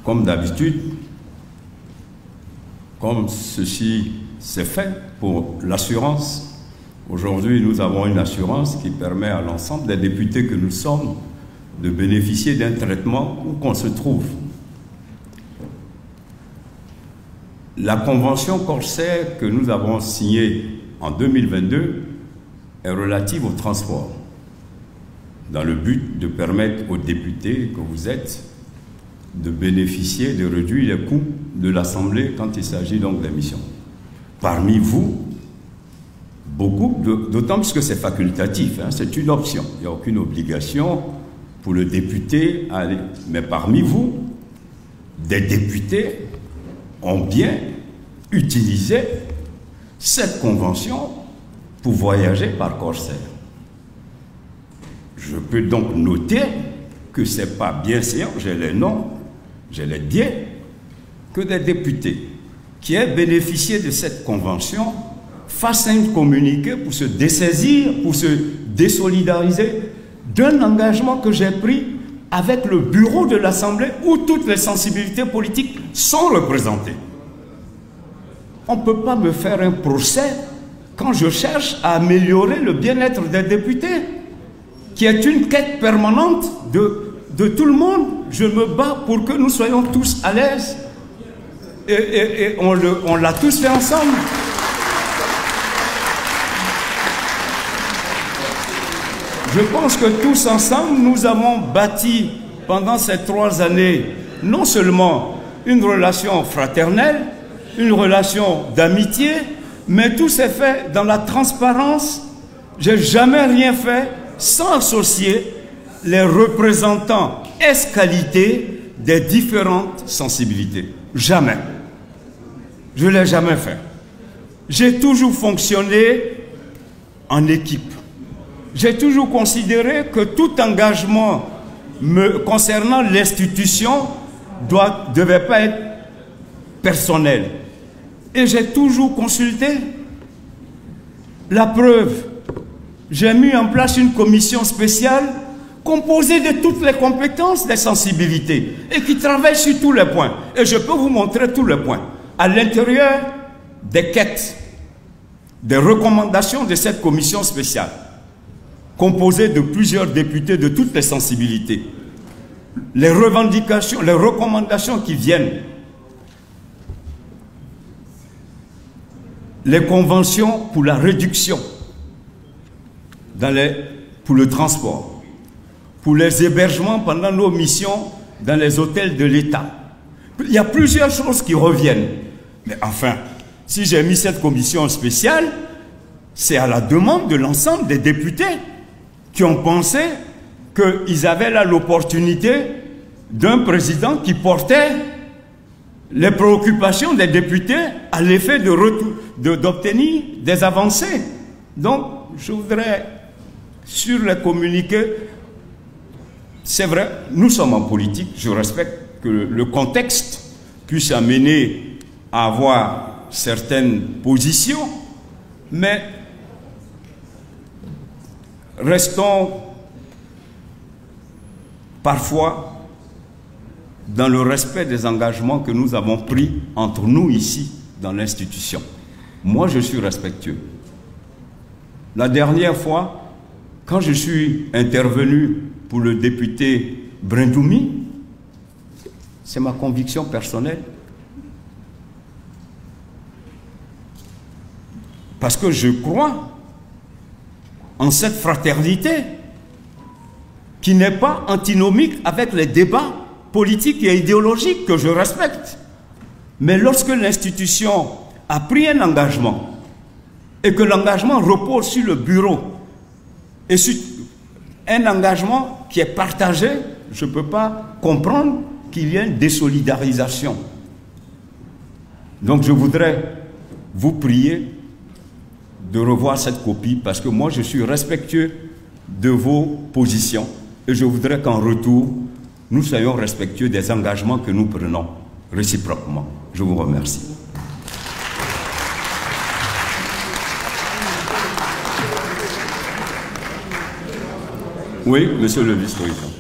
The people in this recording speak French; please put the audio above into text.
comme d'habitude, comme ceci s'est fait pour l'assurance, aujourd'hui nous avons une assurance qui permet à l'ensemble des députés que nous sommes de bénéficier d'un traitement où qu'on se trouve. La convention Corsair que nous avons signée en 2022 est relative au transport, dans le but de permettre aux députés que vous êtes de bénéficier, de réduire les coûts de l'Assemblée quand il s'agit donc des missions. Parmi vous, beaucoup, d'autant plus que c'est facultatif, hein, c'est une option, il n'y a aucune obligation pour le député à aller. Mais parmi vous, des députés ont bien utilisé cette convention pour voyager par Corsair. Je peux donc noter que ce n'est pas bien séant, j'ai les noms, j'ai les biais, que des députés qui aient bénéficié de cette convention fassent un communiqué pour se dessaisir, pour se désolidariser d'un engagement que j'ai pris avec le bureau de l'Assemblée où toutes les sensibilités politiques sont représentées. On ne peut pas me faire un procès quand je cherche à améliorer le bien-être des députés, qui est une quête permanente de tout le monde. Je me bats pour que nous soyons tous à l'aise. Et on l'a tous fait ensemble. Je pense que tous ensemble, nous avons bâti pendant ces 3 années non seulement une relation fraternelle, une relation d'amitié, mais tout s'est fait dans la transparence. Je n'ai jamais rien fait sans associer les représentants ès-qualité des différentes sensibilités. Jamais. Je ne l'ai jamais fait. J'ai toujours fonctionné en équipe. J'ai toujours considéré que tout engagement concernant l'institution ne devait pas être personnel. Et j'ai toujours consulté. La preuve, j'ai mis en place une commission spéciale composée de toutes les compétences, des sensibilités, et qui travaille sur tous les points. Et je peux vous montrer tous les points. À l'intérieur des quêtes, des recommandations de cette commission spéciale, composée de plusieurs députés de toutes les sensibilités, les revendications, les recommandations qui viennent, les conventions pour la réduction, pour le transport, pour les hébergements pendant nos missions dans les hôtels de l'État. Il y a plusieurs choses qui reviennent. Mais enfin, si j'ai mis cette commission spéciale, c'est à la demande de l'ensemble des députés qui ont pensé qu'ils avaient là l'opportunité d'un président qui portait les préoccupations des députés à l'effet d'obtenir des avancées. Donc, je voudrais, sur les communiqués, c'est vrai, nous sommes en politique, je respecte que le contexte puisse amener à avoir certaines positions, mais restons parfois dans le respect des engagements que nous avons pris entre nous ici, dans l'institution. Moi, je suis respectueux. La dernière fois, quand je suis intervenu pour le député Brindoumi, c'est ma conviction personnelle. Parce que je crois en cette fraternité qui n'est pas antinomique avec les débats politiques et idéologiques que je respecte. Mais lorsque l'institution a pris un engagement et que l'engagement repose sur le bureau et sur un engagement qui est partagé, je ne peux pas comprendre qu'il y ait une désolidarisation. Donc je voudrais vous prier de revoir cette copie parce que moi je suis respectueux de vos positions et je voudrais qu'en retour nous soyons respectueux des engagements que nous prenons réciproquement. Je vous remercie. Oui, monsieur le vice-président.